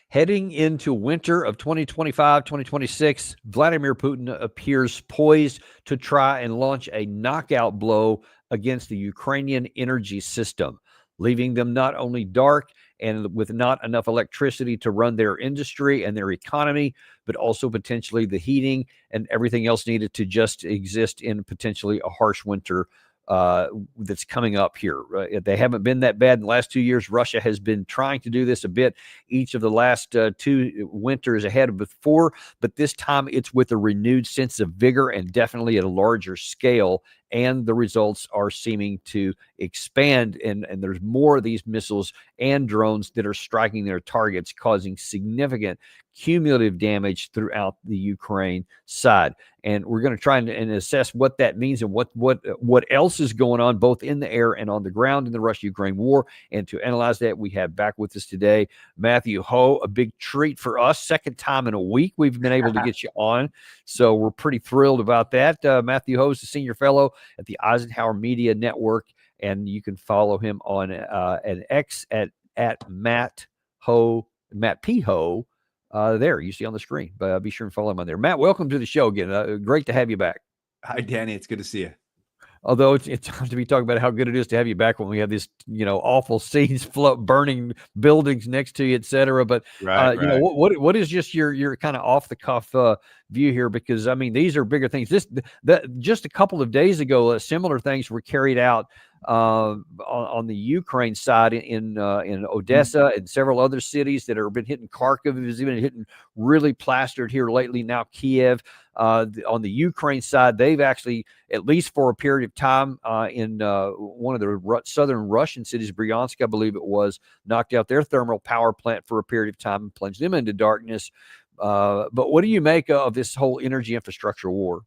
Heading into winter of 2025-2026, Vladimir Putin appears poised to try and launch a knockout blow against the Ukrainian energy system, leaving them not only dark and with not enough electricity to run their industry and their economy, but also potentially the heating and everything else needed to just exist in potentially a harsh winter that's coming up here. They haven't been that bad in the last 2 years. Russia has been trying to do this a bit each of the last two winters ahead of before, but this time it's with a renewed sense of vigor and definitely at a larger scale. And the results are seeming to expand, and there's more of these missiles and drones that are striking their targets, causing significant cumulative damage throughout the Ukraine side. And we're going to try and assess what that means and what else is going on both in the air and on the ground in the Russia-Ukraine war. And to analyze that, we have back with us today Matthew Hoh, a big treat for us. Second time in a week we've been able to get you on, so we're pretty thrilled about that. Matthew Hoh is a senior fellow at the Eisenhower Media Network, and you can follow him on an X at Matt P. Hoh. There, you see on the screen. But be sure and follow him on there. Matt, welcome to the show again. Great to have you back. Hi, Danny. It's good to see you. Although it's hard to be talking about how good it is to have you back when we have these, awful scenes, burning buildings next to you, et cetera. But right. What is just your kind of off the cuff view here? Because I mean, these are bigger things. Just a couple of days ago, similar things were carried out on the Ukraine side in Odessa and several other cities that have been hitting. Kharkiv has even hitting really plastered here lately. Now Kiev. On the Ukraine side, they've actually, at least for a period of time, in one of the southern Russian cities, Bryansk, I believe it was, knocked out their thermal power plant for a period of time and plunged them into darkness. But what do you make of this whole energy infrastructure war?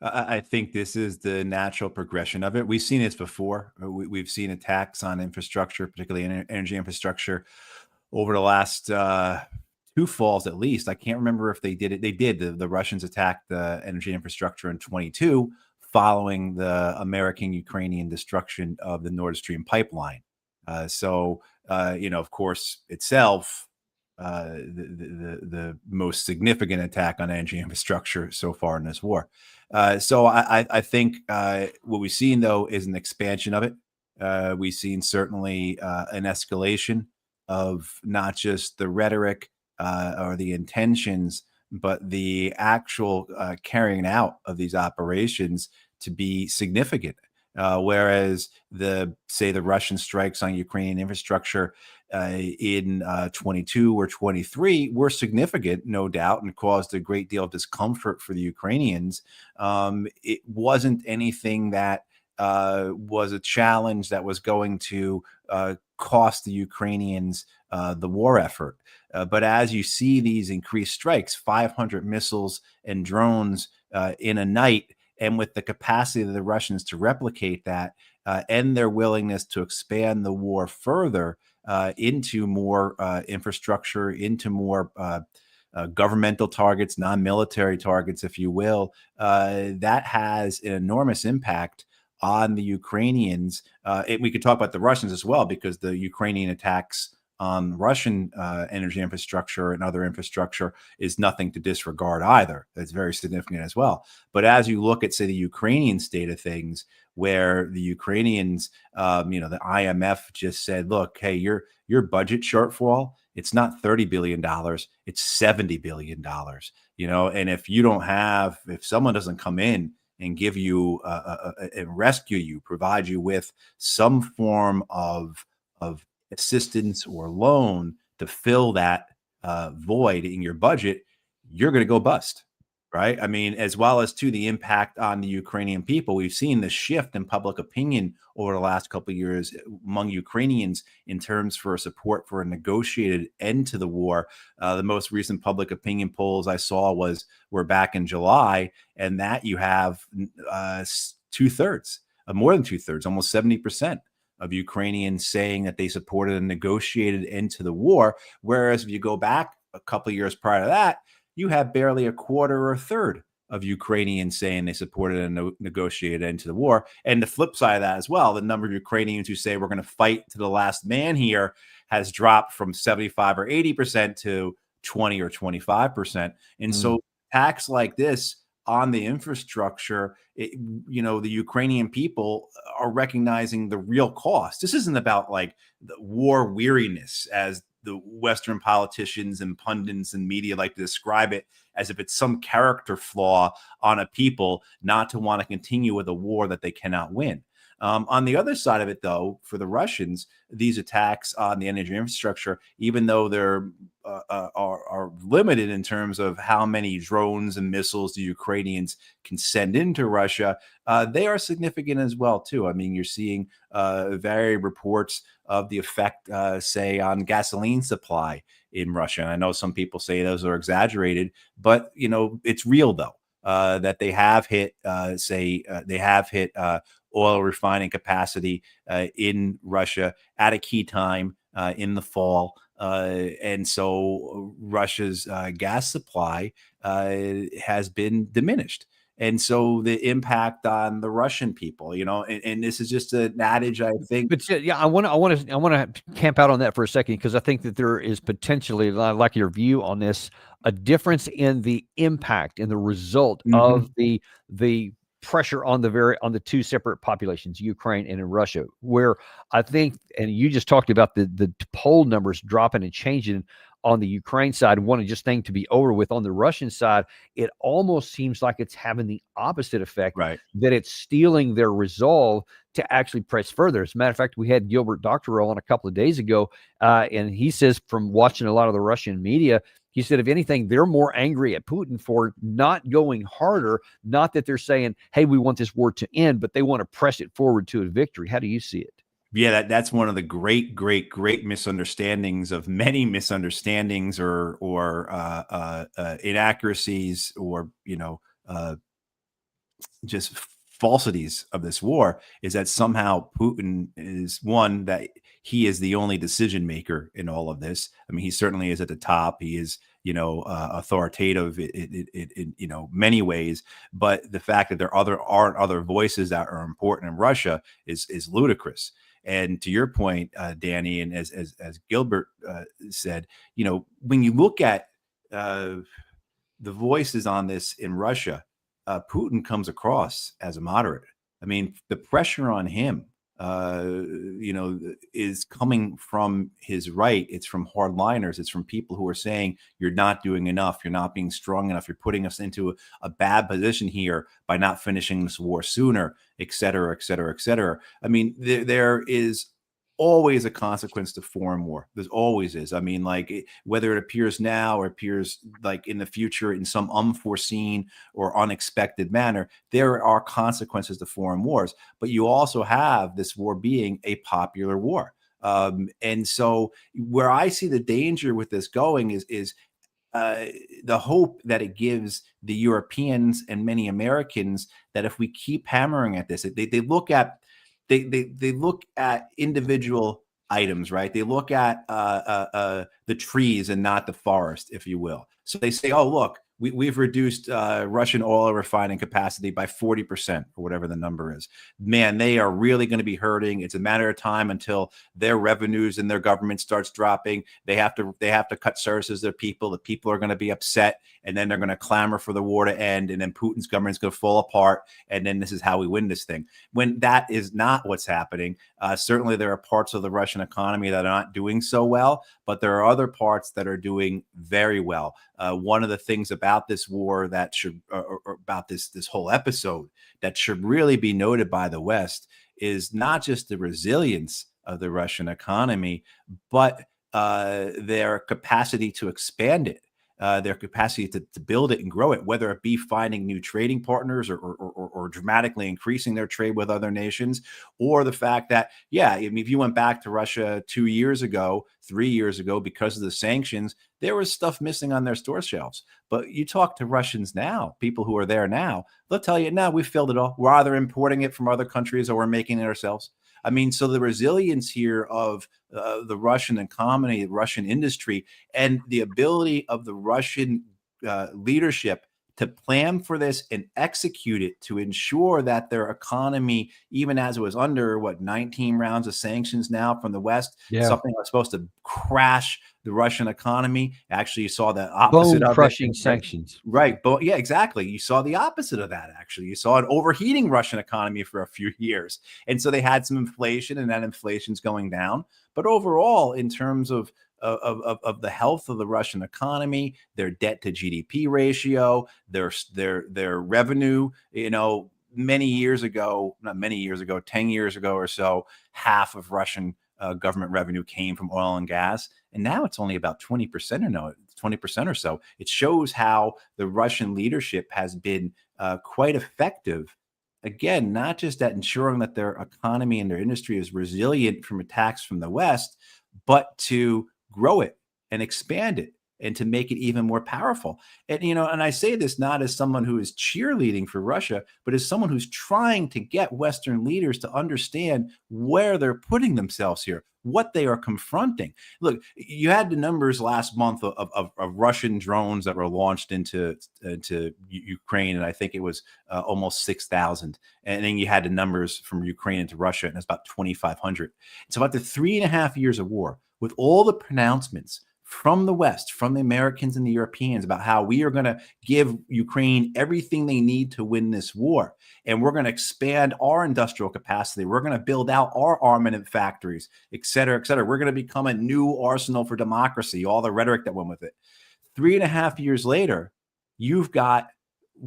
I think this is the natural progression of it. We've seen this before. We've seen attacks on infrastructure, particularly energy infrastructure, over the last two falls at least. I can't remember if they did it. They did. The Russians attacked the energy infrastructure in 22 following the American-Ukrainian destruction of the Nord Stream pipeline. Of course, itself, the most significant attack on energy infrastructure so far in this war. I think what we've seen, though, is an expansion of it. We've seen certainly an escalation of not just the rhetoric or the intentions, but the actual carrying out of these operations to be significant. Whereas the Russian strikes on Ukrainian infrastructure in 22 or 23 were significant, no doubt, and caused a great deal of discomfort for the Ukrainians. It wasn't anything that was a challenge that was going to cost the Ukrainians the war effort. But as you see these increased strikes, 500 missiles and drones in a night, and with the capacity of the Russians to replicate that and their willingness to expand the war further into more infrastructure, into more governmental targets, non-military targets, if you will, that has an enormous impact on the Ukrainians. We could talk about the Russians as well, because the Ukrainian attacks on Russian energy infrastructure and other infrastructure is nothing to disregard either. That's very significant as well. But as you look at, say, the Ukrainian state of things, where the Ukrainians, the IMF just said, look, hey, your budget shortfall, it's not $30 billion, it's $70 billion, and if someone doesn't come in and give you and rescue you, provide you with some form of assistance or loan to fill that void in your budget, you're going to go bust, right? I mean, as well as to the impact on the Ukrainian people. We've seen the shift in public opinion over the last couple of years among Ukrainians in terms for support for a negotiated end to the war. The most recent public opinion polls I saw were back in July, and that you have two-thirds, more than two-thirds, almost 70% of Ukrainians saying that they supported a negotiated end to the war. Whereas if you go back a couple of years prior to that, you have barely a quarter or a third of Ukrainians saying they supported a negotiated end to the war. And the flip side of that as well, the number of Ukrainians who say we're going to fight to the last man here has dropped from 75 or 80% to 20 or 25%. And so attacks like this on the infrastructure, the Ukrainian people are recognizing the real cost. This isn't about like the war weariness, as the Western politicians and pundits and media like to describe it, as if it's some character flaw on a people not to want to continue with a war that they cannot win. On the other side of it, though, for the Russians, these attacks on the energy infrastructure, even though they're are limited in terms of how many drones and missiles the Ukrainians can send into Russia, they are significant as well, too. I mean, you're seeing varied reports of the effect, say, on gasoline supply in Russia. And I know some people say those are exaggerated, but, it's real, though, that they have hit, oil refining capacity in Russia at a key time in the fall. And so Russia's gas supply has been diminished. And so the impact on the Russian people, and this is just an adage, I think. But yeah, I want to camp out on that for a second, because I think that there is potentially, like your view on this, a difference in the impact and the result of the pressure on the two separate populations, Ukraine and in Russia, where I think, and you just talked about the poll numbers dropping and changing on the Ukraine side, wanting just thing to be over with. On the Russian side, it almost seems like it's having the opposite effect, right? That it's stealing their resolve to actually press further. As a matter of fact, we had Gilbert Doctorow on a couple of days ago, and he says, from watching a lot of the Russian media, he said, if anything, they're more angry at Putin for not going harder. Not that they're saying, hey, we want this war to end, but they want to press it forward to a victory. How do you see it? Yeah, that's one of the great misunderstandings of many misunderstandings or inaccuracies, or just falsities of this war, is that somehow Putin is one, that he is the only decision maker in all of this. I mean, he certainly is at the top. He is, authoritative in many ways. But the fact that there aren't other voices that are important in Russia is ludicrous. And to your point, Danny, and as Gilbert said, when you look at the voices on this in Russia, Putin comes across as a moderate. I mean, the pressure on him, is coming from his right. It's from hardliners. It's from people who are saying, you're not doing enough. You're not being strong enough. You're putting us into a bad position here by not finishing this war sooner, et cetera, et cetera, et cetera. I mean, there is always a consequence to foreign war. There's always is. I mean, whether it appears now or appears like in the future in some unforeseen or unexpected manner, there are consequences to foreign wars. But you also have this war being a popular war. And so where I see the danger with this going is the hope that it gives the Europeans and many Americans, that if we keep hammering at this, they look at individual items, right? They look at the trees and not the forest, if you will. So they say, oh, look, we've reduced Russian oil refining capacity by 40%, or whatever the number is. Man, they are really going to be hurting. It's a matter of time until their revenues and their government starts dropping. They have to cut services to their people. The people are going to be upset, and then they're going to clamor for the war to end, and then Putin's government's going to fall apart, and then this is how we win this thing. When that is not what's happening, certainly there are parts of the Russian economy that are not doing so well, but there are other parts that are doing very well. One of the things about this war that should, or about this whole episode, that should really be noted by the West, is not just the resilience of the Russian economy, but their capacity to expand it, their capacity to build it and grow it, whether it be finding new trading partners or dramatically increasing their trade with other nations, or the fact that, yeah, I mean, if you went back to Russia 2 years ago, 3 years ago, because of the sanctions, there was stuff missing on their store shelves. But you talk to Russians now, people who are there now, they'll tell you, no, we filled it all. We're either importing it from other countries or we're making it ourselves. I mean, so the resilience here of the Russian economy, the Russian industry, and the ability of the Russian leadership to plan for this and execute it to ensure that their economy, even as it was under 19 rounds of sanctions now from the West, something that was supposed to crash the Russian economy. Actually, you saw the opposite of crushing it. sanctions. Right. But yeah, exactly. You saw the opposite of that. Actually, you saw an overheating Russian economy for a few years. And so they had some inflation, and that inflation's going down. But overall, in terms of the health of the Russian economy, their debt to GDP ratio, their revenue, many years ago, not many years ago, 10 years ago or so, half of Russian government revenue came from oil and gas. And now it's only about 20% or so. It shows how the Russian leadership has been quite effective. Again, not just at ensuring that their economy and their industry is resilient from attacks from the West, but to grow it and expand it and to make it even more powerful. And, and I say this not as someone who is cheerleading for Russia, but as someone who's trying to get Western leaders to understand where they're putting themselves here, what they are confronting. Look, you had the numbers last month of Russian drones that were launched into Ukraine, and I think it was almost 6,000. And then you had the numbers from Ukraine into Russia, and it's about 2,500. So after 3.5 years of war, with all the pronouncements from the West, from the Americans and the Europeans about how we are going to give Ukraine everything they need to win this war. And we're going to expand our industrial capacity. We're going to build out our armament factories, et cetera, et cetera. We're going to become a new arsenal for democracy, all the rhetoric that went with it. 3.5 years later, you've got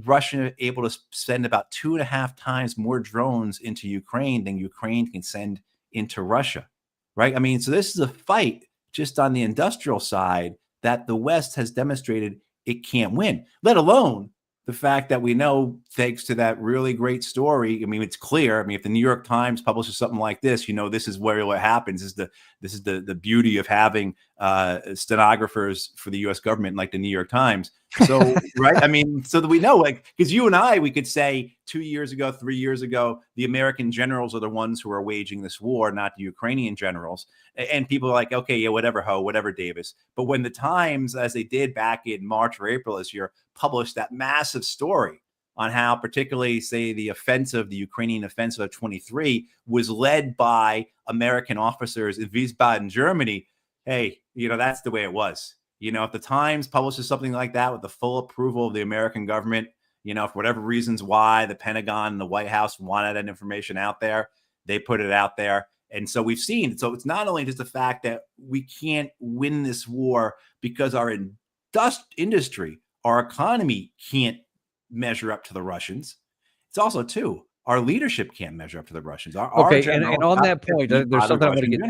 Russia able to send about 2.5 times more drones into Ukraine than Ukraine can send into Russia, right? I mean, so this is a fight just on the industrial side that the West has demonstrated it can't win, let alone the fact that we know, thanks to that really great story. I mean, it's clear. I mean, if the New York Times publishes something like this, this is where what happens. This is the beauty of having stenographers for the U.S. government like the New York Times. So, right. I mean, so that we know, because you and I, we could say 2 years ago, 3 years ago, the American generals are the ones who are waging this war, not the Ukrainian generals. And people are like, okay, yeah, whatever, Ho, whatever, Davis. But when the Times, as they did back in March or April this year, published that massive story on how particularly, say, the Ukrainian offensive of 23 was led by American officers in Wiesbaden, Germany. Hey, that's the way it was. If the Times publishes something like that with the full approval of the American government, for whatever reasons why the Pentagon and the White House wanted that information out there, they put it out there. And so we've seen, so it's not only just the fact that we can't win this war because our industry, our economy can't measure up to the Russians. It's also, too, our leadership can't measure up to the Russians. And on that point, there's something I want to get.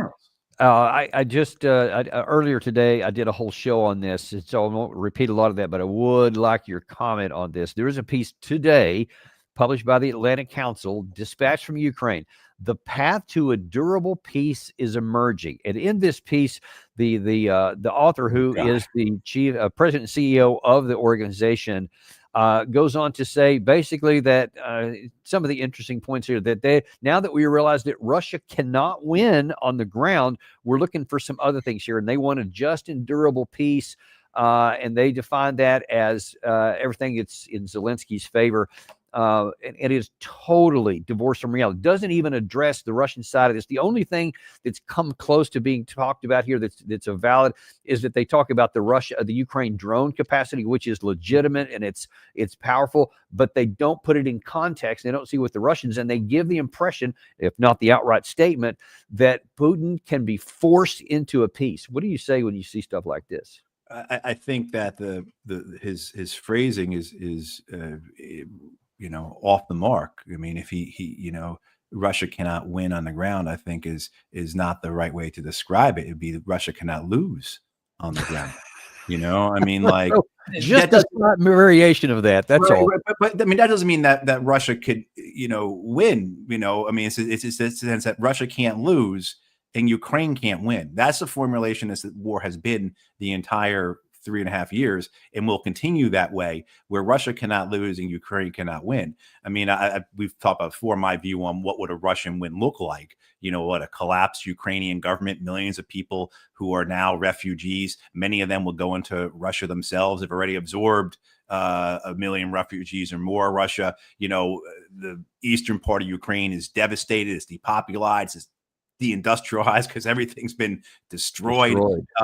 I just earlier today I did a whole show on this, so I won't repeat a lot of that, but I would like your comment on this. There is a piece today published by the Atlantic Council, dispatched from Ukraine. The path to a durable peace is emerging, and in this piece, the author, who is the chief president and CEO of the organization, goes on to say basically that some of the interesting points here, that now that we realize that Russia cannot win on the ground, we're looking for some other things here, and they want a just and durable peace. And they define that as everything that's in Zelensky's favor. And it is totally divorced from reality. Doesn't even address the Russian side of this. The only thing that's come close to being talked about here that's a valid is that they talk about the Ukraine drone capacity, which is legitimate and it's powerful, but they don't put it in context. They don't see what the Russians, and they give the impression, if not the outright statement, that Putin can be forced into a peace. What do you say when you see stuff like this? I think that his phrasing is off the mark. I mean, if he Russia cannot win on the ground, I think is not the right way to describe it. It'd be Russia cannot lose on the ground. I mean, like just a slight variation of that. That's all. But I mean, that doesn't mean that Russia could, win. I mean, it's a sense that Russia can't lose and Ukraine can't win. That's the formulation this war has been the entire 3.5 years, and will continue that way, where Russia cannot lose and Ukraine cannot win. I mean, we've talked about before my view on what would a Russian win look like. What a collapsed Ukrainian government, millions of people who are now refugees. Many of them will go into Russia themselves. They've already absorbed 1 million refugees or more. Russia, the eastern part of Ukraine is devastated. It's depopulated. It's deindustrialized because everything's been destroyed.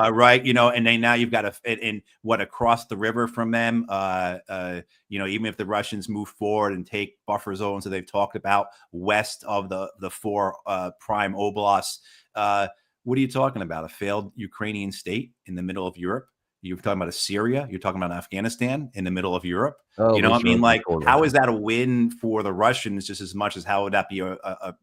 Right. And then now you've got across the river from them, even if the Russians move forward and take buffer zones that they've talked about west of the four prime oblasts, what are you talking about? A failed Ukrainian state in the middle of Europe? You're talking about Syria. You're talking about Afghanistan in the middle of Europe. How is that a win for the Russians just as much as how would that be a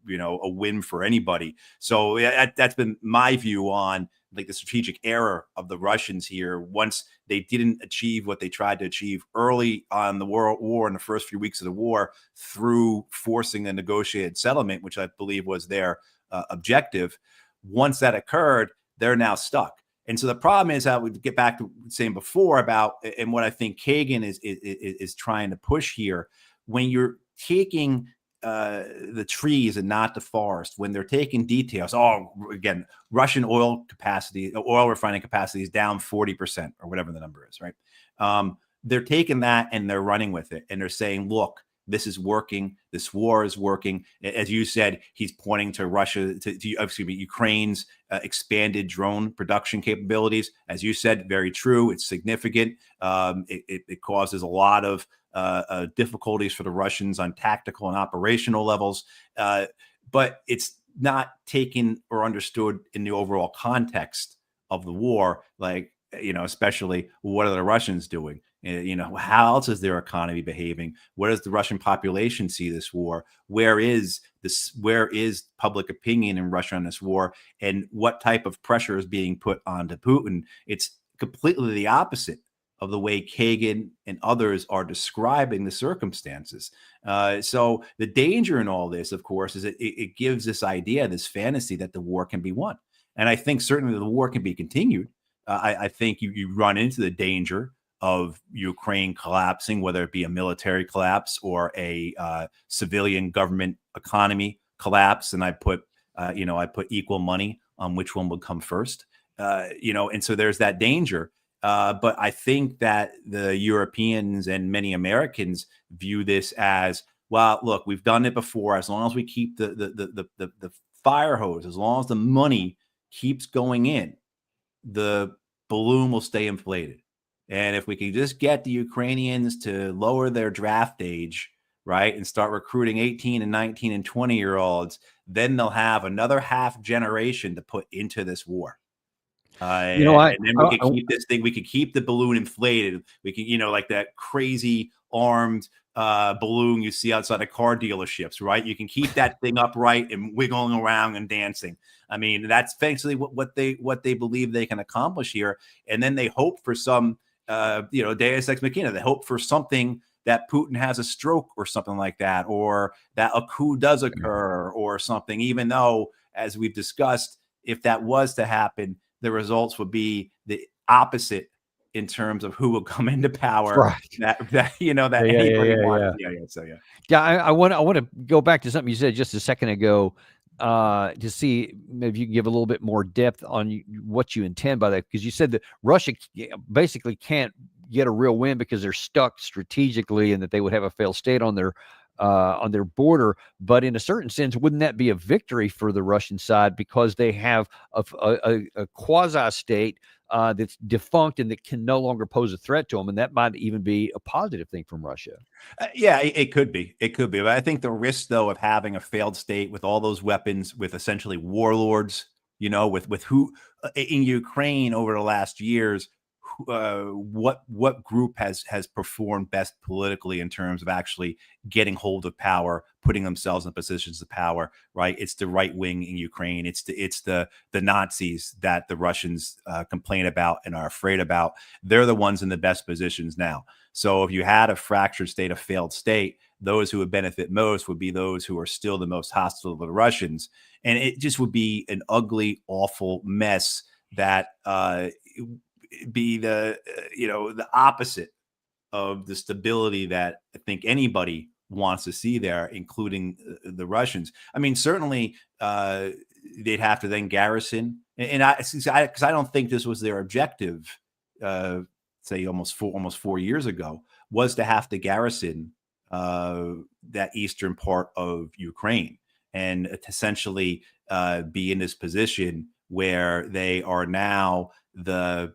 win for anybody? So that's been my view on the strategic error of the Russians here. Once they didn't achieve what they tried to achieve early on the world war in the first few weeks of the war through forcing a negotiated settlement, which I believe was their objective. Once that occurred, they're now stuck. And so the problem is, I would get back to saying before about, and what I think Kagan is trying to push here, when you're taking the trees and not the forest, when they're taking details, again, Russian oil refining capacity is down 40% or whatever the number is, right? They're taking that and they're running with it. And they're saying, look, this is working. This war is working. As you said, he's pointing to Ukraine's expanded drone production capabilities. As you said, very true. It's significant. It causes a lot of difficulties for the Russians on tactical and operational levels. But it's not taken or understood in the overall context of the war, especially what are the Russians doing? How else is their economy behaving? What does the Russian population see this war? Where is public opinion in Russia on this war? And what type of pressure is being put onto Putin? It's completely the opposite of the way Kagan and others are describing the circumstances. So the danger in all this, of course, is it gives this idea, this fantasy that the war can be won. And I think certainly the war can be continued. I think you run into the danger of Ukraine collapsing, whether it be a military collapse or a civilian government economy collapse. And I put equal money on which one would come first. And so there's that danger. But I think that the Europeans and many Americans view this as, well, look, we've done it before. As long as we keep the fire hose, as long as the money keeps going in, the balloon will stay inflated. And if we can just get the Ukrainians to lower their draft age, right, and start recruiting 18 and 19 and 20-year-olds, then they'll have another half generation to put into this war. And then we could keep this thing. We could keep the balloon inflated. We can, like that crazy armed balloon you see outside of car dealerships, right? You can keep that thing upright and wiggling around and dancing. I mean, that's basically what they believe they can accomplish here. And then they hope for some, Deus Ex Machina. They hope for something that Putin has a stroke or something like that, or that a coup does occur or something. Even though, as we've discussed, if that was to happen, the results would be the opposite in terms of who will come into power. Right. Anybody wants. Yeah. I want to go back to something you said just a second ago, to see maybe you can give a little bit more depth on what you intend by that, because you said that Russia basically can't get a real win because they're stuck strategically, and that they would have a failed state on their border. But in a certain sense, wouldn't that be a victory for the Russian side, because they have a quasi state that's defunct and that can no longer pose a threat to them, and that might even be a positive thing from Russia. It could be. But I think the risk, though, of having a failed state with all those weapons, with essentially warlords, with who in Ukraine over the last years, what group has performed best politically in terms of actually getting hold of power, putting themselves in positions of power, right? It's the right wing in Ukraine. It's the Nazis that the Russians complain about and are afraid about. They're the ones in the best positions now. So if you had a fractured state, a failed state, those who would benefit most would be those who are still the most hostile to the Russians. And it just would be an ugly, awful mess that be the the opposite of the stability that I think anybody wants to see there, including the Russians. I mean, certainly they'd have to then garrison, and because I don't think this was their objective. Say almost 4 years ago, was to have to garrison that eastern part of Ukraine and essentially be in this position where they are now the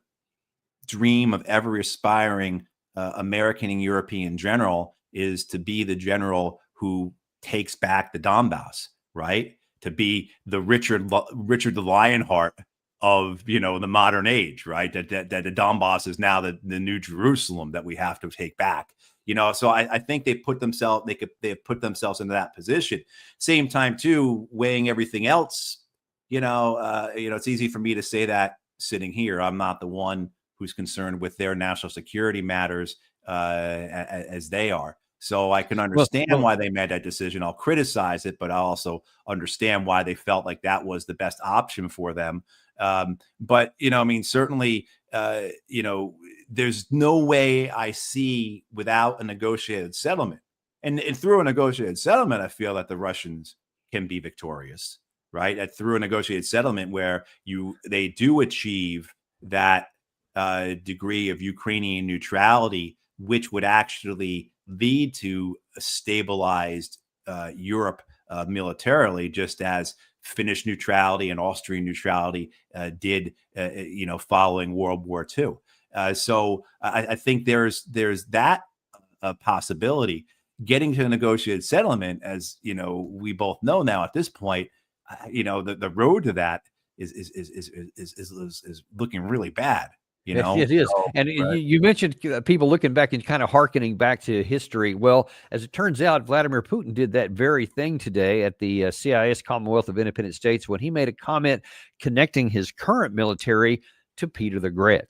dream of every aspiring American and European general is to be the general who takes back the Donbass, right? To be the Richard the Lionheart of the modern age, right? That the Donbass is now the new Jerusalem that we have to take back. So I think they have put themselves into that position. Same time too, weighing everything else. It's easy for me to say that sitting here. I'm not the one who's concerned with their national security matters as they are. So I can understand why they made that decision. I'll criticize it, but I also understand why they felt like that was the best option for them. But certainly, there's no way I see without a negotiated settlement, and through a negotiated settlement, I feel that the Russians can be victorious, right? That through a negotiated settlement where they do achieve that degree of Ukrainian neutrality, which would actually lead to a stabilized Europe militarily, just as Finnish neutrality and Austrian neutrality did, following World War II. So I think there's that possibility. Getting to a negotiated settlement, as we both know now at this point, the road to that is looking really bad. It is. So, And you mentioned people looking back and kind of hearkening back to history. Well, as it turns out, Vladimir Putin did that very thing today at the CIS Commonwealth of Independent States when he made a comment connecting his current military to Peter the Great.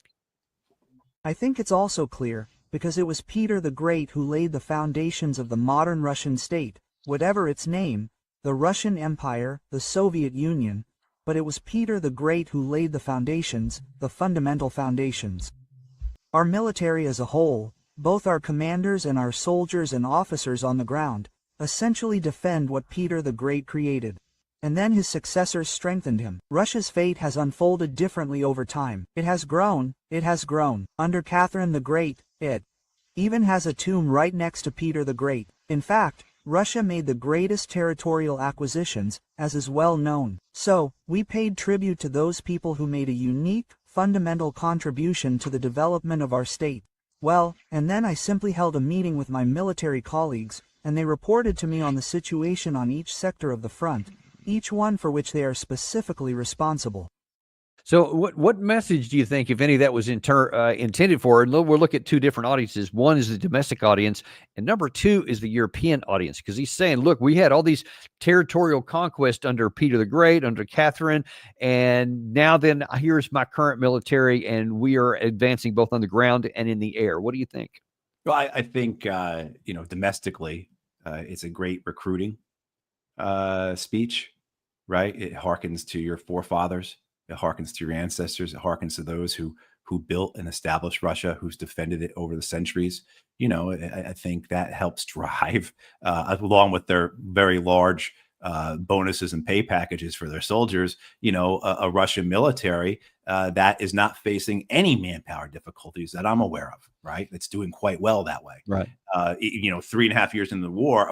I think it's also clear, because it was Peter the Great who laid the foundations of the modern Russian state, whatever its name, the Russian Empire, the Soviet Union, but it was Peter the Great who laid the foundations, the fundamental foundations. Our military as a whole, both our commanders and our soldiers and officers on the ground, essentially defend what Peter the Great created. And then his successors strengthened him. Russia's fate has unfolded differently over time. It has grown. Under Catherine the Great, it even has a tomb right next to Peter the Great. In fact, Russia made the greatest territorial acquisitions, as is well known. So, we paid tribute to those people who made a unique, fundamental contribution to the development of our state. Well, and then I simply held a meeting with my military colleagues, and they reported to me on the situation on each sector of the front, each one for which they are specifically responsible. So what message do you think, if any, that was intended for? And we'll look at two different audiences. One is the domestic audience, and number two is the European audience, because he's saying, look, we had all these territorial conquests under Peter the Great, under Catherine, and now then here's my current military, and we are advancing both on the ground and in the air. What do you think? Well, I think, domestically, it's a great recruiting speech, right? It harkens to your forefathers. It harkens to your ancestors. It harkens to those who built and established Russia, who's defended it over the centuries. I think that helps drive, along with their very large bonuses and pay packages for their soldiers, a Russian military that is not facing any manpower difficulties that I'm aware of, right? It's doing quite well that way. Right. 3.5 years into the war,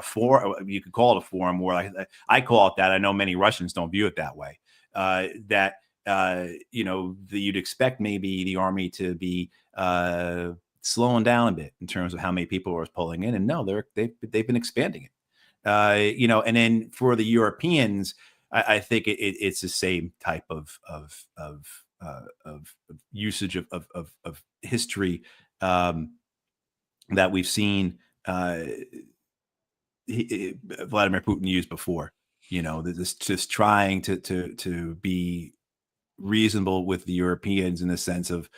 you could call it a foreign war. I call it that. I know many Russians don't view it that way. You'd expect maybe the army to be slowing down a bit in terms of how many people are pulling in, and no, they've been expanding it. And then for the Europeans, I think it's the same type of usage of history that we've seen Vladimir Putin used before. This just trying to be reasonable with the Europeans in the sense of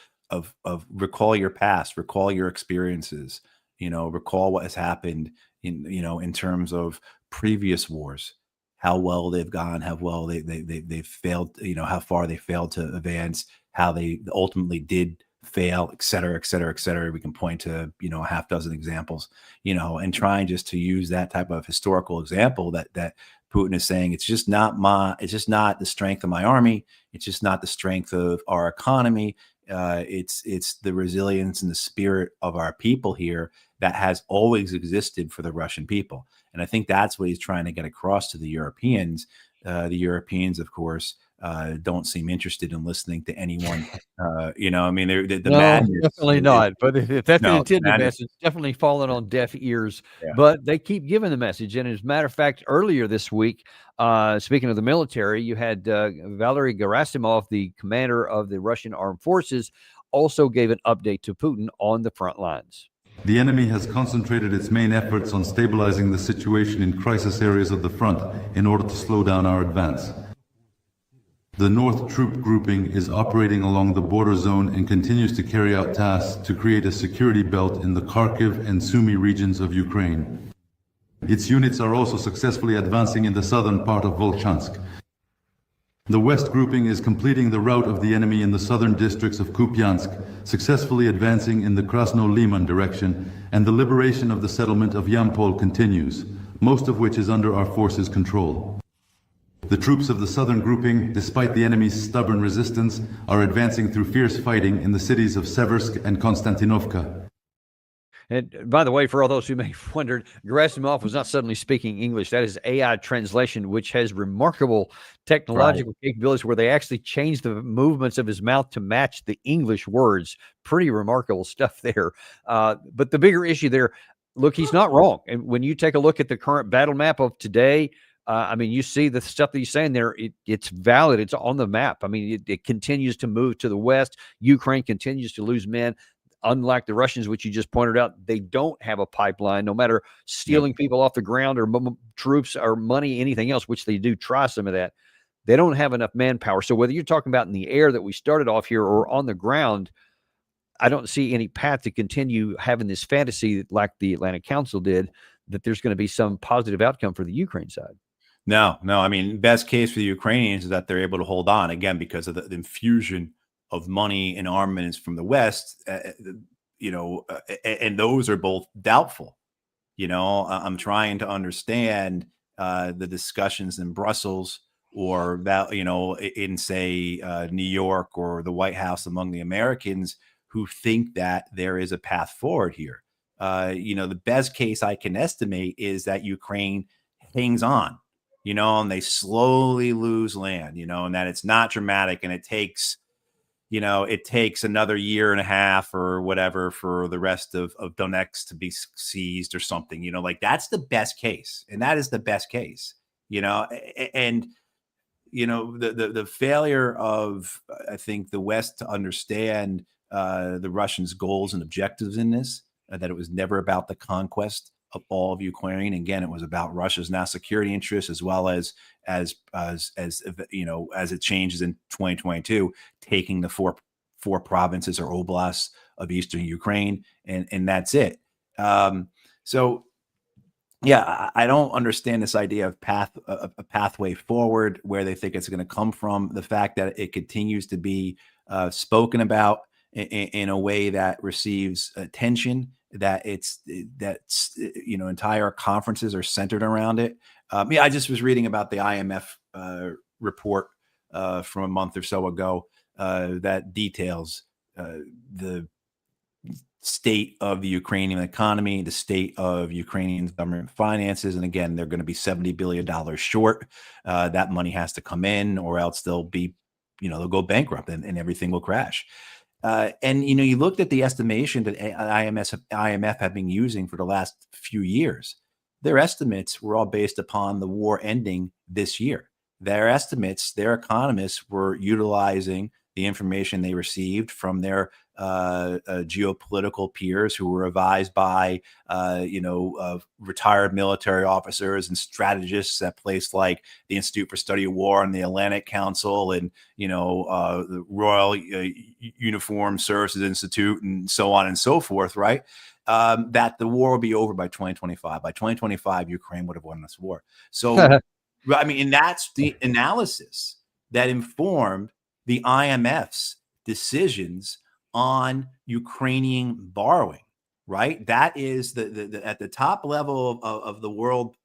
recall your past, recall your experiences, recall what has happened in terms of previous wars, how well they've gone, how well they've failed, how far they failed to advance, how they ultimately did fail, et cetera, et cetera, et cetera. We can point to, a half dozen examples, and trying just to use that type of historical example that Putin is saying, it's just not the strength of my army. It's just not the strength of our economy. It's the resilience and the spirit of our people here that has always existed for the Russian people. And I think that's what he's trying to get across to the Europeans. The Europeans, of course, don't seem interested in listening to anyone. I mean, the No, madness definitely is- not. But if that's the No, intended madness. message, definitely falling on deaf ears. Yeah. But they keep giving the message. And as a matter of fact, earlier this week, speaking of the military, you had Valery Gerasimov, the commander of the Russian armed forces, also gave an update to Putin on the front lines. The enemy has concentrated its main efforts on stabilizing the situation in crisis areas of the front in order to slow down our advance. The North Troop Grouping is operating along the border zone and continues to carry out tasks to create a security belt in the Kharkiv and Sumy regions of Ukraine. Its units are also successfully advancing in the southern part of Volchansk. The West Grouping is completing the rout of the enemy in the southern districts of Kupiansk, successfully advancing in the Krasno-Liman direction, and the liberation of the settlement of Yampol continues, most of which is under our forces' control. The troops of the southern grouping, despite the enemy's stubborn resistance, are advancing through fierce fighting in the cities of Seversk and Konstantinovka. And by the way, for all those who may have wondered, Gerasimov was not suddenly speaking English. That is AI translation, which has remarkable technological capabilities where they actually change the movements of his mouth to match the English words. Pretty remarkable stuff there. But the bigger issue there, look, he's not wrong. And when you take a look at the current battle map of today, I mean, you see the stuff that he's saying there, it's valid. It's on the map. I mean, it continues to move to the west. Ukraine continues to lose men. Unlike the Russians, which you just pointed out, they don't have a pipeline, no matter stealing people off the ground or troops or money, anything else, which they do try some of that. They don't have enough manpower. So whether you're talking about in the air that we started off here or on the ground, I don't see any path to continue having this fantasy like the Atlantic Council did, that there's going to be some positive outcome for the Ukraine side. No. I mean, best case for the Ukrainians is that they're able to hold on, again, because of the infusion of money and armaments from the West, and those are both doubtful. I'm trying to understand the discussions in Brussels or that, in say New York or the White House among the Americans who think that there is a path forward here. The best case I can estimate is that Ukraine hangs on, and they slowly lose land, and that it's not dramatic and it takes another year and a half or whatever for the rest of Donetsk to be seized or something, like that's the best case. And that is the best case, and, the failure of, I think, the West to understand the Russians' goals and objectives in this, that it was never about the conquest of all of Ukraine. Again, it was about Russia's national security interests, as well as it changes in 2022, taking the four provinces or oblasts of eastern Ukraine, and that's it. So, yeah, I don't understand this idea of a pathway forward, where they think it's going to come from. The fact that it continues to be spoken about in a way that receives attention, that entire conferences are centered around it. I just was reading about the IMF report from a month or so ago that details the state of the Ukrainian economy, the state of Ukrainian government finances. And again, they're going to be $70 billion short. That money has to come in, or else they'll go bankrupt and everything will crash. And you looked at the estimation that IMF have been using for the last few years. Their estimates were all based upon the war ending this year. Their estimates, their economists were utilizing the information they received from their geopolitical peers, who were advised by retired military officers and strategists at places like the Institute for Study of War and the Atlantic Council and the Royal Uniformed Services Institute and so on and so forth, right? That the war would be over by 2025. By 2025, Ukraine would have won this war. So, I mean, and that's the analysis that informed the IMF's decisions on Ukrainian borrowing, right? That is the at the top level of the world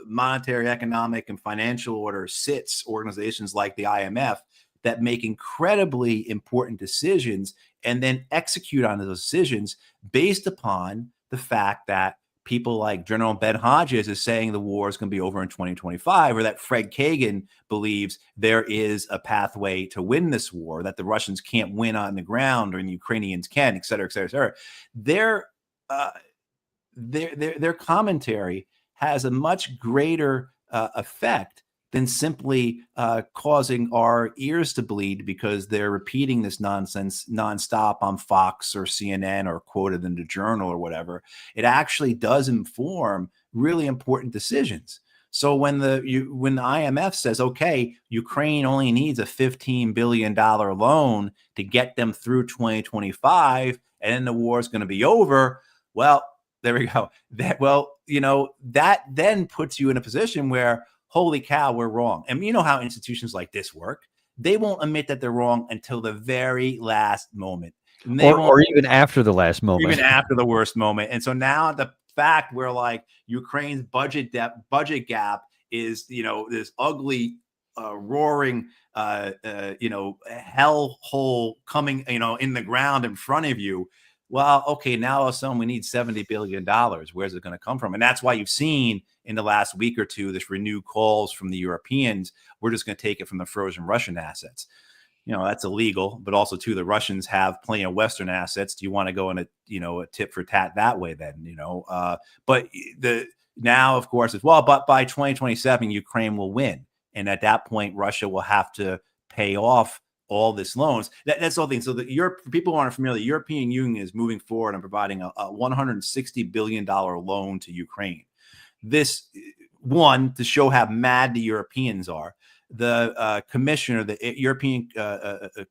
monetary, economic, and financial order sits organizations like the IMF that make incredibly important decisions and then execute on those decisions based upon the fact that people like General Ben Hodges is saying the war is going to be over in 2025, or that Fred Kagan believes there is a pathway to win this war, that the Russians can't win on the ground or the Ukrainians can, et cetera, et cetera, et cetera. Their commentary has a much greater effect than simply causing our ears to bleed because they're repeating this nonsense nonstop on Fox or CNN or quoted in the Journal or whatever. It actually does inform really important decisions. So when the IMF says, okay, Ukraine only needs a $15 billion loan to get them through 2025, and then the war is going to be over, well, there we go. That then puts you in a position where, holy cow, we're wrong. And you know how institutions like this work. They won't admit that they're wrong until the very last moment. Or even after the last moment. Even after the worst moment. And so now the fact where like Ukraine's budget gap is, this ugly, roaring, hell hole coming, in the ground in front of you. Well, okay, now all of a sudden we need $70 billion. Where's it going to come from? And that's why you've seen in the last week or two this renewed calls from the Europeans. We're just going to take it from the frozen Russian assets. That's illegal, but also too, the Russians have plenty of Western assets. Do you want to go in a tit for tat that way then? But now, of course, as well, but by 2027, Ukraine will win. And at that point, Russia will have to pay off all this loans. That's the whole thing. So people who aren't familiar, the European Union is moving forward and providing a $160 billion loan to Ukraine. This one, to show how mad the Europeans are. The commissioner, the European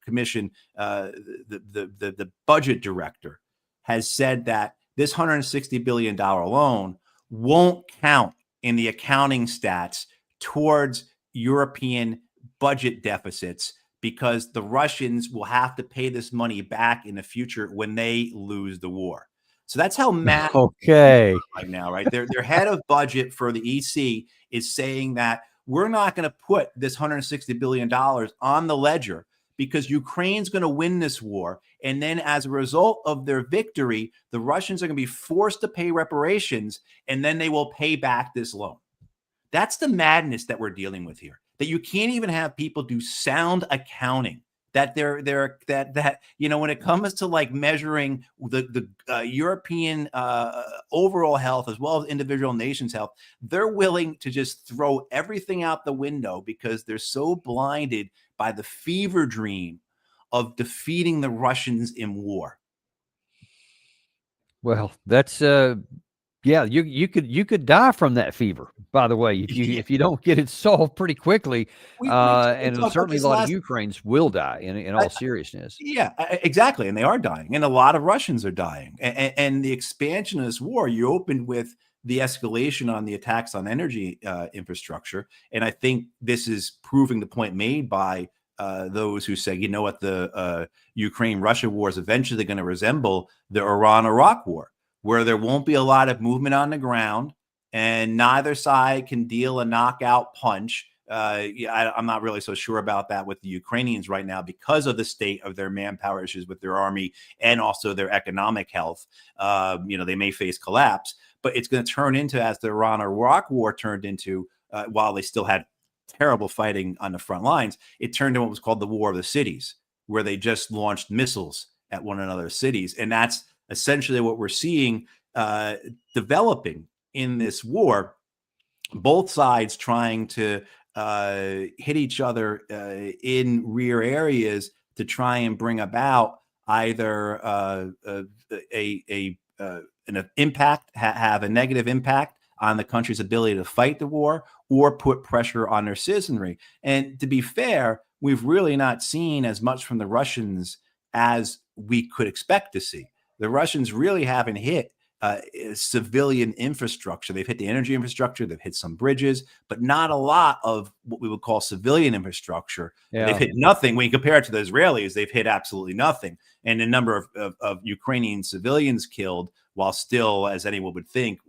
Commission, the budget director has said that this $160 billion loan won't count in the accounting stats towards European budget deficits, because the Russians will have to pay this money back in the future when they lose the war. So that's how mad okay right now, right? Their head of budget for the EC is saying that we're not going to put this $160 billion on the ledger because Ukraine's going to win this war. And then as a result of their victory, the Russians are going to be forced to pay reparations, and then they will pay back this loan. That's the madness that we're dealing with here. That you can't even have people do sound accounting. That when it comes to like measuring the European overall health as well as individual nations' health, they're willing to just throw everything out the window because they're so blinded by the fever dream of defeating the Russians in war. Well, that's yeah, you could die from that fever, by the way, if you don't get it solved pretty quickly. And certainly a lot of Ukrainians will die in all seriousness. Yeah, exactly. And they are dying. And a lot of Russians are dying. And the expansion of this war, you opened with the escalation on the attacks on energy infrastructure. And I think this is proving the point made by those who say, what, the Ukraine-Russia war is eventually going to resemble the Iran-Iraq war, where there won't be a lot of movement on the ground and neither side can deal a knockout punch. I'm not really so sure about that with the Ukrainians right now because of the state of their manpower issues with their army and also their economic health. They may face collapse, but it's going to turn into, as the Iran-Iraq war turned into, while they still had terrible fighting on the front lines, it turned into what was called the War of the Cities, where they just launched missiles at one another's cities. And that's essentially what we're seeing developing in this war, both sides trying to hit each other in rear areas to try and bring about either an impact, have a negative impact on the country's ability to fight the war, or put pressure on their citizenry. And to be fair, we've really not seen as much from the Russians as we could expect to see. The Russians really haven't hit civilian infrastructure. They've hit the energy infrastructure, they've hit some bridges, but not a lot of what we would call civilian infrastructure. Yeah. They've hit nothing. When you compare it to the Israelis, they've hit absolutely nothing. And the number of Ukrainian civilians killed, while still, as anyone would think,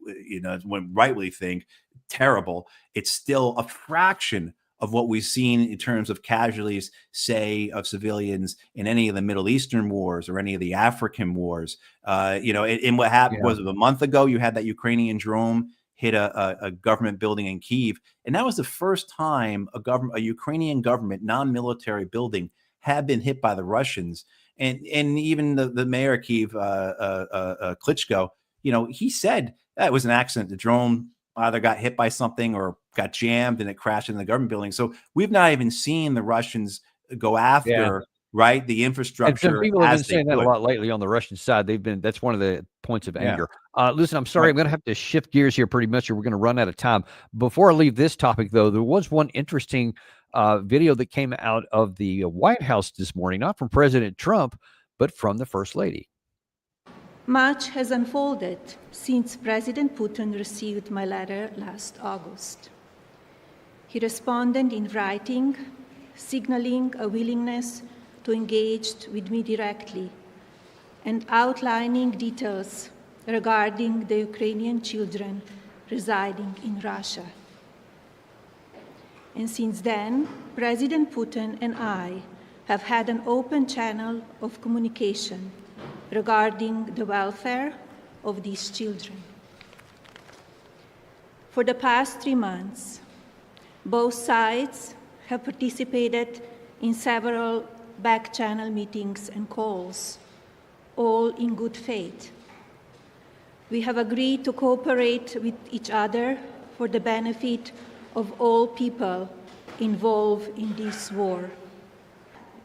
when rightly think, terrible, it's still a fraction of what we've seen in terms of casualties, say, of civilians in any of the Middle Eastern wars or any of the African wars. And what happened was a month ago, you had that Ukrainian drone hit a government building in Kyiv. And that was the first time a Ukrainian government, non-military building had been hit by the Russians. And even the mayor of Kyiv, Klitschko, he said that it was an accident. The drone either got hit by something or got jammed and it crashed in the government building. So we've not even seen the Russians go after the infrastructure. And some people have been saying that a lot lately on the Russian side. That's one of the points of anger. Listen, I'm sorry, I'm going to have to shift gears here pretty much, or we're going to run out of time. Before I leave this topic, though, there was one interesting video that came out of the White House this morning, not from President Trump, but from the First Lady. Much has unfolded since President Putin received my letter last August. He responded in writing, signaling a willingness to engage with me directly and outlining details regarding the Ukrainian children residing in Russia. And since then, President Putin and I have had an open channel of communication regarding the welfare of these children. For the past 3 months, both sides have participated in several back-channel meetings and calls, all in good faith. We have agreed to cooperate with each other for the benefit of all people involved in this war.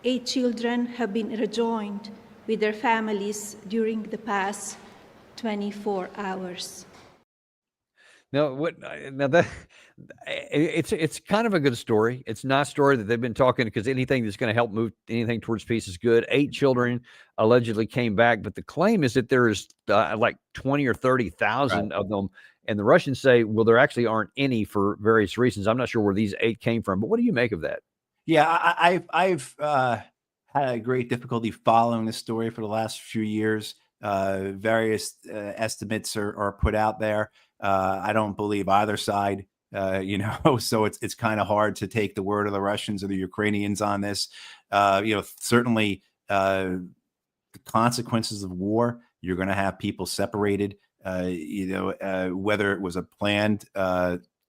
8 children have been rejoined with their families during the past 24 hours. Now, it's kind of a good story. It's not a story that they've been talking, because anything that's going to help move anything towards peace is good. 8 children allegedly came back, but the claim is that there's like 20 or 30,000 of them. And the Russians say, well, there actually aren't any for various reasons. I'm not sure where these 8 came from, but what do you make of that? Yeah, I've had a great difficulty following this story for the last few years. Various estimates are put out there. I don't believe either side, so it's kind of hard to take the word of the Russians or the Ukrainians on this. Certainly the consequences of war, you're going to have people separated, whether it was a planned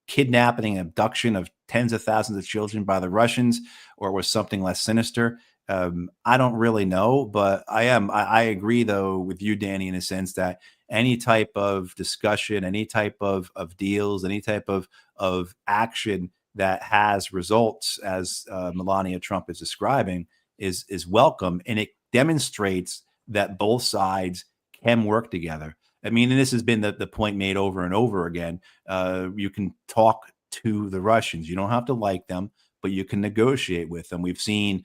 kidnapping, abduction of tens of thousands of children by the Russians, or was something less sinister. I don't really know, but I agree though with you, Danny, in a sense that any type of discussion, any type of deals, any type of action that has results, as Melania Trump is describing, is welcome, and it demonstrates that both sides can work together. I mean, and this has been the point made over and over again. You can talk to the Russians. You don't have to like them, but you can negotiate with them. We've seen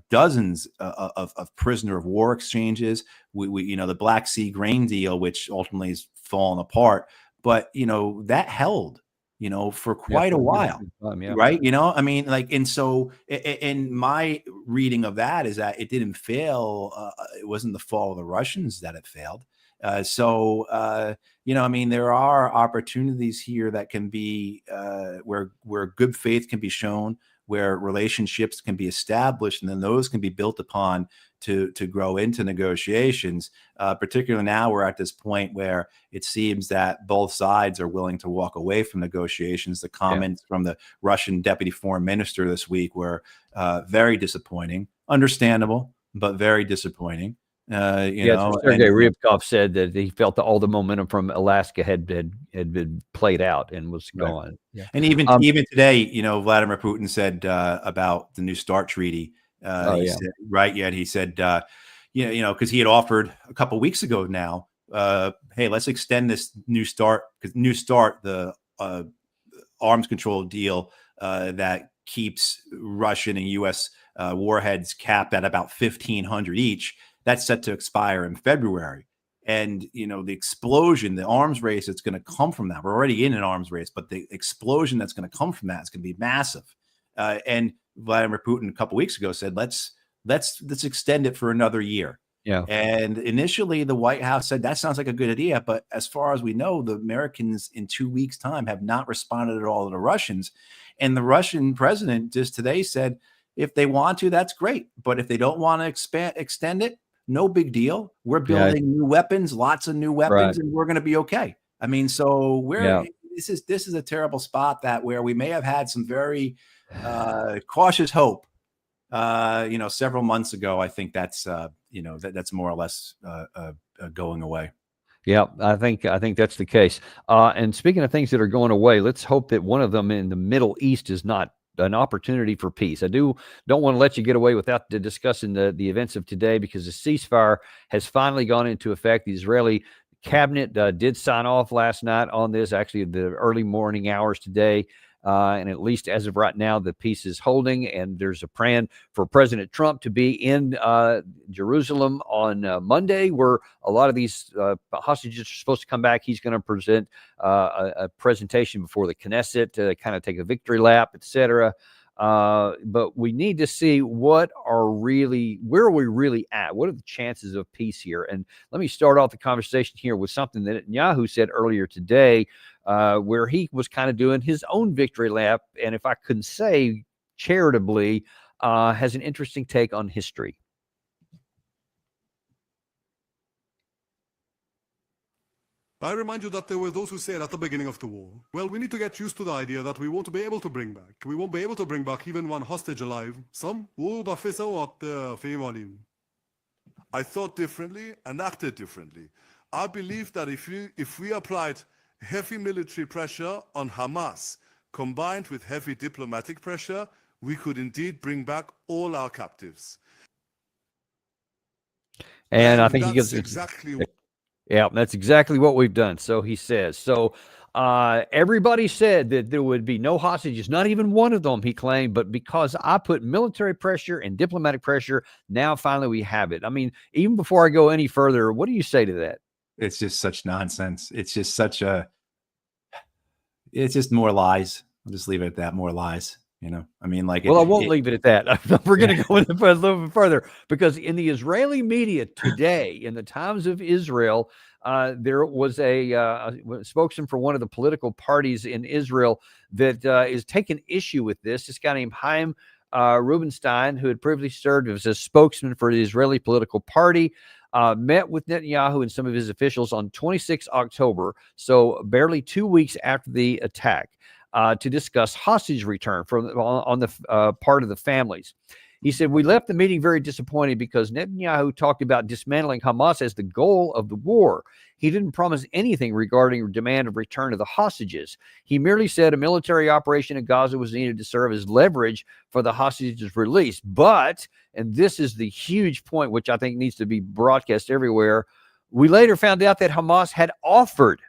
dozens of prisoner of war exchanges. We the Black Sea grain deal, which ultimately has fallen apart, but that held, for quite a while, right? I mean, and so in my reading of that is that it didn't fail. It wasn't the fault of the Russians that it failed. I mean, there are opportunities here that can be where good faith can be shown, where relationships can be established, and then those can be built upon to grow into negotiations. Particularly now, we're at this point where it seems that both sides are willing to walk away from negotiations. The comments from the Russian deputy foreign minister this week were very disappointing, understandable, but very disappointing. Sergei Ryabkov said that he felt that all the momentum from Alaska had been played out and was gone. Yeah. And even today, Vladimir Putin said about the New START treaty. He said, because he had offered a couple of weeks ago now, hey, let's extend this New START, because New START, the arms control deal that keeps Russian and U.S. Warheads capped at about 1,500 each. That's set to expire in February. And, the explosion, the arms race that's going to come from that. We're already in an arms race, but the explosion that's going to come from that is going to be massive. And Vladimir Putin a couple weeks ago said, let's extend it for another year. Yeah. And initially the White House said that sounds like a good idea. But as far as we know, the Americans in 2 weeks' time have not responded at all to the Russians. And the Russian president just today said, if they want to, that's great. But if they don't want to extend it, no big deal. We're building new weapons, lots of new weapons, and we're going to be okay. I mean, so this is a terrible spot where we may have had some very cautious hope. Several months ago. I think that's that's more or less going away. Yeah, I think that's the case. And speaking of things that are going away, let's hope that one of them in the Middle East is not an opportunity for peace. I don't want to let you get away without discussing the events of today, because the ceasefire has finally gone into effect. The Israeli cabinet did sign off last night on this, actually the early morning hours today. And at least as of right now, the peace is holding, and there's a plan for President Trump to be in Jerusalem on Monday, where a lot of these hostages are supposed to come back. He's going to present a presentation before the Knesset to kind of take a victory lap, etc. But we need to see where are we really at? What are the chances of peace here? And let me start off the conversation here with something that Netanyahu said earlier today, where he was kind of doing his own victory lap, and if I can say charitably, has an interesting take on history. I remind you that there were those who said at the beginning of the war, well, we need to get used to the idea that we won't be able to bring back. We won't be able to bring back even one hostage alive. I thought differently and acted differently. I believe that if we applied heavy military pressure on Hamas, combined with heavy diplomatic pressure, we could indeed bring back all our captives. And I think that's exactly what. Yeah, that's exactly what we've done. So he says. So everybody said that there would be no hostages, not even one of them, he claimed. But because I put military pressure and diplomatic pressure, now finally we have it. I mean, even before I go any further, what do you say to that? It's just such nonsense. It's just it's just more lies. I'll just leave it at that. More lies. I mean, I won't leave it at that. We're going to go a little bit further, because in the Israeli media today, in the Times of Israel, there was a spokesman for one of the political parties in Israel that is taking issue with this. This guy named Chaim Rubenstein, who had previously served as a spokesman for the Israeli political party, met with Netanyahu and some of his officials on 26 October, so barely 2 weeks after the attack, to discuss hostage return on the part of the families. He said, we left the meeting very disappointed because Netanyahu talked about dismantling Hamas as the goal of the war. He didn't promise anything regarding demand of return of the hostages. He merely said a military operation in Gaza was needed to serve as leverage for the hostages release. But, and this is the huge point, which I think needs to be broadcast everywhere, we later found out that Hamas had offered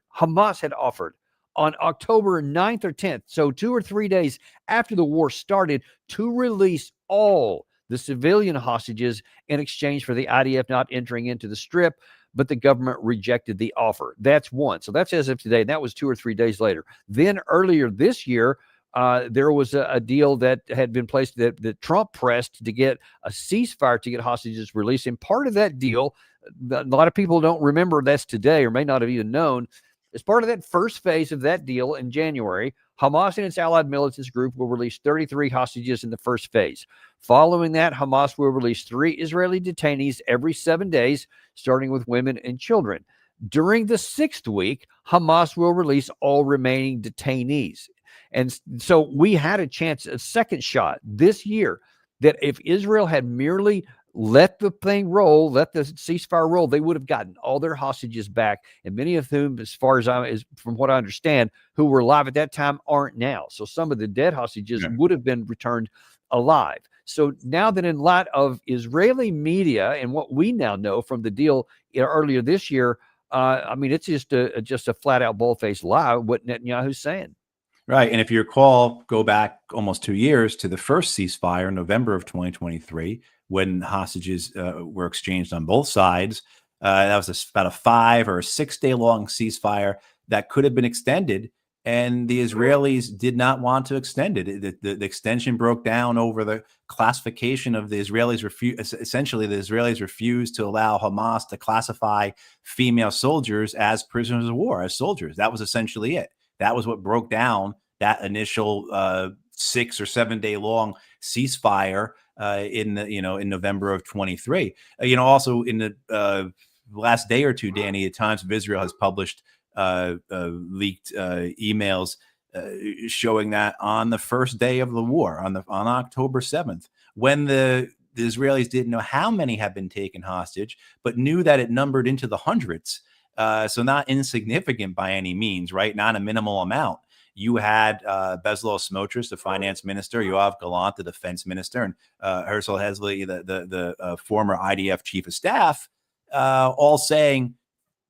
on October 9th or 10th, so 2 or 3 days after the war started, to release all the civilian hostages in exchange for the IDF not entering into the Strip, but the government rejected the offer. That's one. So that's as of today. And that was 2 or 3 days later. Then earlier this year, there was a deal that had been placed that Trump pressed to get a ceasefire to get hostages released. And part of that deal, a lot of people don't remember that's today or may not have even known. As part of that first phase of that deal in January, Hamas and its allied militants group will release 33 hostages in the first phase. Following that, Hamas will release 3 Israeli detainees every 7 days, starting with women and children. During the 6th week, Hamas will release all remaining detainees. And so we had a chance, a second shot this year, that if Israel had merely let the thing roll, let the ceasefire roll, they would have gotten all their hostages back, and many of whom, as far as from what I understand, who were alive at that time aren't now. So some of the dead hostages would have been returned alive. So now that, in light of Israeli media and what we now know from the deal earlier this year, I mean, it's just a flat out bull-faced lie what Netanyahu's saying. Right. And if you recall, go back almost 2 years to the first ceasefire in November of 2023, when hostages were exchanged on both sides. That was about a 5 or 6 day long ceasefire that could have been extended, and the Israelis did not want to extend it. The extension broke down over the classification of the Israelis. Essentially, the Israelis refused to allow Hamas to classify female soldiers as prisoners of war, as soldiers. That was essentially it. That was what broke down that initial 6 or 7 day long ceasefire in November of 23. Also in the last day or two, Danny, the Times of Israel has published leaked emails showing that on the first day of the war, on October 7th, when the Israelis didn't know how many had been taken hostage, but knew that it numbered into the hundreds. So not insignificant by any means, right? Not a minimal amount. You had Bezalel Smotrich, the finance minister, Yoav Gallant, the defense minister, and Herschel Hesley, the former IDF chief of staff, all saying,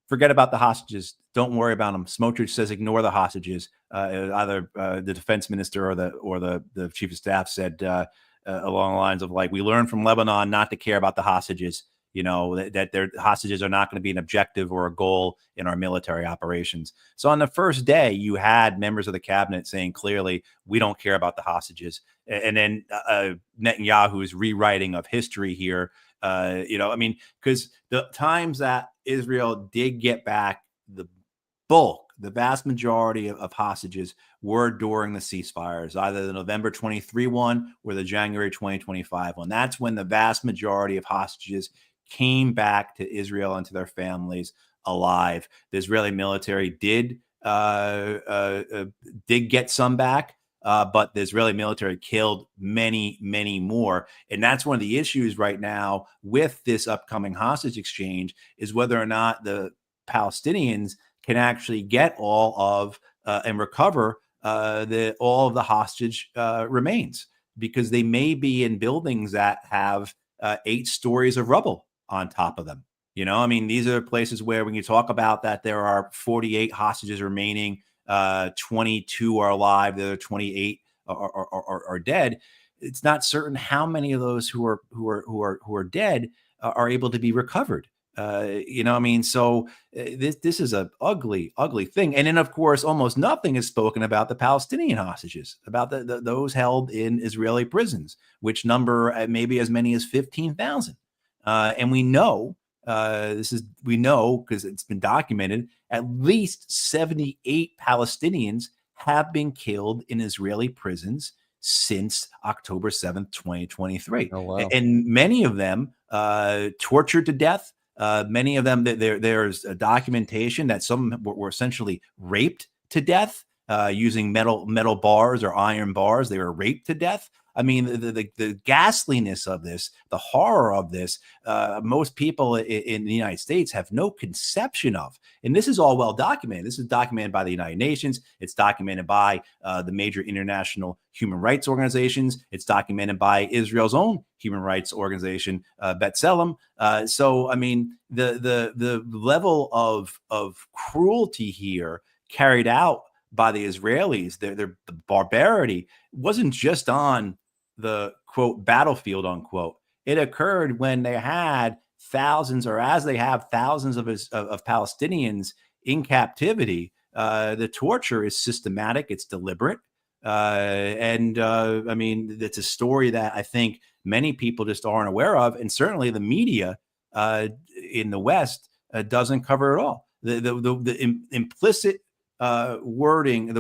forget about the hostages. Don't worry about them. Smotrich says ignore the hostages. Either the defense minister or the chief of staff said along the lines of, like, we learned from Lebanon not to care about the hostages. That their hostages are not going to be an objective or a goal in our military operations. So on the first day, you had members of the cabinet saying clearly, we don't care about the hostages. And then Netanyahu's rewriting of history here, because the times that Israel did get back the vast majority of hostages were during the ceasefires, either the November 23 one or the January 2025 one. That's when the vast majority of hostages came back to Israel and to their families alive. The Israeli military did get some back, but the Israeli military killed many, many more. And that's one of the issues right now with this upcoming hostage exchange, is whether or not the Palestinians can actually get all of and recover all of the hostage remains, because they may be in buildings that have 8 stories of rubble on top of them. These are places where, when you talk about that, there are 48 hostages remaining, 22 are alive, the other 28 are dead. It's not certain how many of those who are dead are able to be recovered. So this is a ugly thing. And then, of course, almost nothing is spoken about the Palestinian hostages, about those held in Israeli prisons, which number maybe as many as 15,000. And we know because it's been documented, at least 78 Palestinians have been killed in Israeli prisons since October 7th, 2023. Oh, wow. And many of them tortured to death. Many of them, there's a documentation that some were essentially raped to death using metal bars or iron bars. They were raped to death. The ghastliness of this, the horror of this, most people in the United States have no conception of. And this is all well documented. This is documented by the United Nations. It's documented by the major international human rights organizations. It's documented by Israel's own human rights organization, B'Tselem. The level of cruelty here carried out by the Israelis, the barbarity, wasn't just on the quote battlefield unquote. It occurred when they had thousands, or as they have thousands of Palestinians in captivity. The torture is systematic, it's deliberate, it's a story that I think many people just aren't aware of, and certainly the media in the West doesn't cover it all. The implicit wording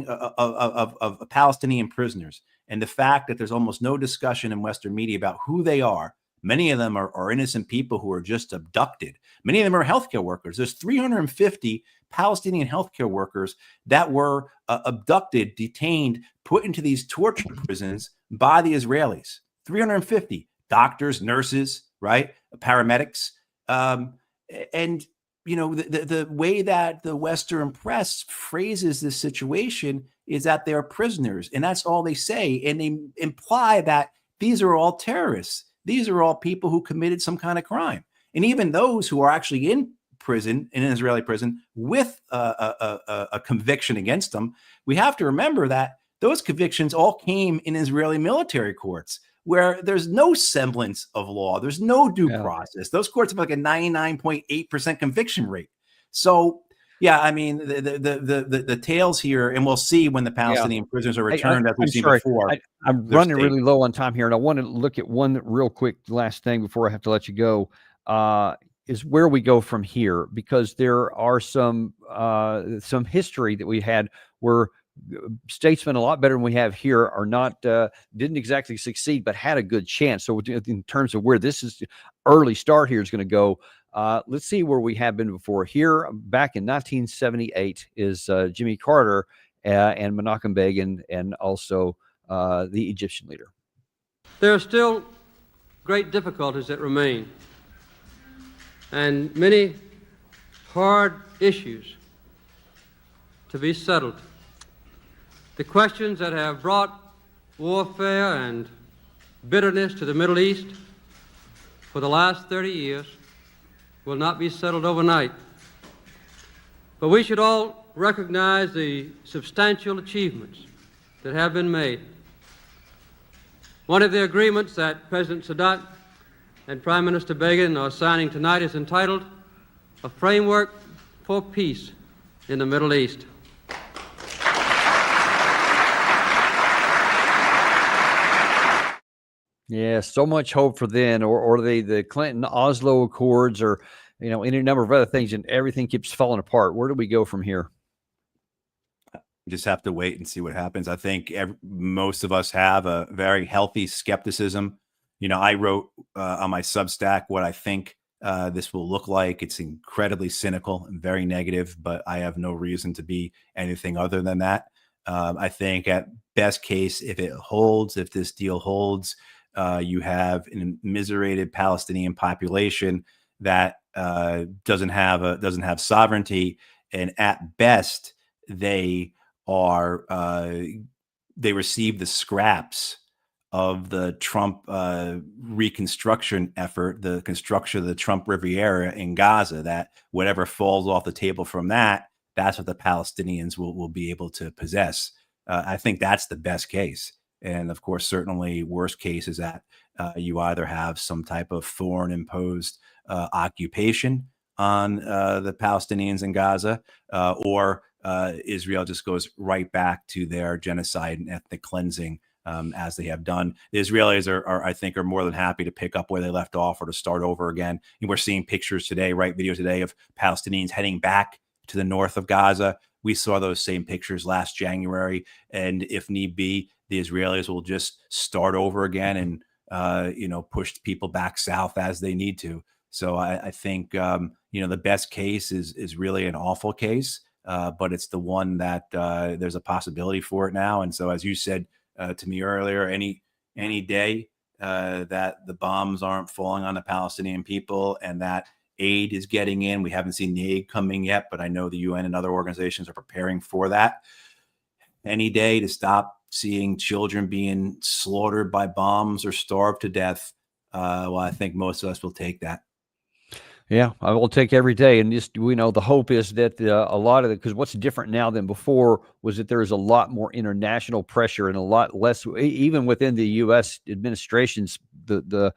of Palestinian prisoners, and the fact that there's almost no discussion in Western media about who they are. Many of them are innocent people who are just abducted. Many of them are healthcare workers. There's 350 Palestinian healthcare workers that were abducted, detained, put into these torture prisons by the Israelis. 350 doctors, nurses, right? Paramedics. The way that the Western press phrases this situation is that they're prisoners, and that's all they say. And they imply that these are all terrorists. These are all people who committed some kind of crime. And even those who are actually in prison, in an Israeli prison, with a conviction against them, we have to remember that those convictions all came in Israeli military courts. where there's no semblance of law. There's no due Yeah. process. Those courts have like a 99.8% conviction rate. So, yeah, I mean, the tales here, and we'll see when the Palestinian prisoners are returned, as we've seen before. I'm they're running safe. really low on time here, and I want to look at one real quick last thing before I have to let you go. Is where we go from here, because there are some history that we had where statesmen a lot better than we have here are not didn't exactly succeed, but had a good chance. So in terms of where this is early start here is going to go, let's see where we have been before. Here back in 1978 is Jimmy Carter and Menachem Begin, and also the Egyptian leader. There are still great difficulties that remain, and many hard issues to be settled. The questions that have brought warfare and bitterness to the Middle East for the last 30 years will not be settled overnight. But we should all recognize the substantial achievements that have been made. One of the agreements that President Sadat and Prime Minister Begin are signing tonight is entitled "A Framework for Peace in the Middle East." Yeah, so much hope for then, or the Clinton Oslo Accords, or any number of other things, and everything keeps falling apart. Where do we go from here? We just have to wait and see what happens. I think most of us have a very healthy skepticism. I wrote on my Substack what I think this will look like. It's incredibly cynical and very negative, but I have no reason to be anything other than that. I think at best case, if this deal holds, you have an immiserated Palestinian population that doesn't have sovereignty, and at best they receive the scraps of the Trump reconstruction effort, the construction of the Trump Riviera in Gaza. That whatever falls off the table from that's what the Palestinians will be able to possess. I think that's the best case. And of course, certainly worst case is that you either have some type of foreign imposed occupation on the Palestinians in Gaza, or Israel just goes right back to their genocide and ethnic cleansing, as they have done. The Israelis I think, are more than happy to pick up where they left off or to start over again. And we're seeing pictures today, videos today of Palestinians heading back to the north of Gaza. We saw those same pictures last January, and if need be, the Israelis will just start over again and push people back south as they need to. So I think the best case is really an awful case, but it's the one that there's a possibility for it now. And so, as you said to me earlier, any day that the bombs aren't falling on the Palestinian people and that aid is getting in. We haven't seen the aid coming yet, but I know the UN and other organizations are preparing for that. Any day to stop seeing children being slaughtered by bombs or starved to death, well, I think most of us will take that. Yeah, I will take every day. And just, the hope is that a lot of because what's different now than before was that there is a lot more international pressure and a lot less, even within the U.S. administration's, the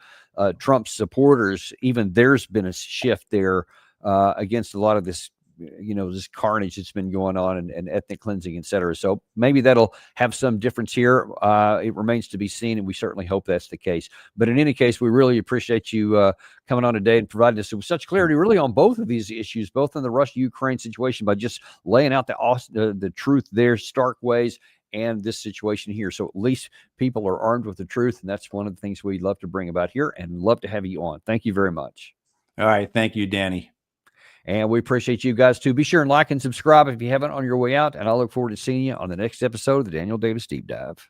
Trump supporters, even there's been a shift there against a lot of this, this carnage that's been going on and ethnic cleansing, et cetera. So maybe that'll have some difference here. It remains to be seen, and we certainly hope that's the case. But in any case, we really appreciate you coming on today and providing us with such clarity, really, on both of these issues, both in the Russia-Ukraine situation, by just laying out the truth there, stark ways, and this situation here. So at least people are armed with the truth, and that's one of the things we love to bring about here, and love to have you on. Thank you very much. All right. Thank you, Danny. And we appreciate you guys too. Be sure and like and subscribe if you haven't on your way out. And I look forward to seeing you on the next episode of the Daniel Davis Deep Dive.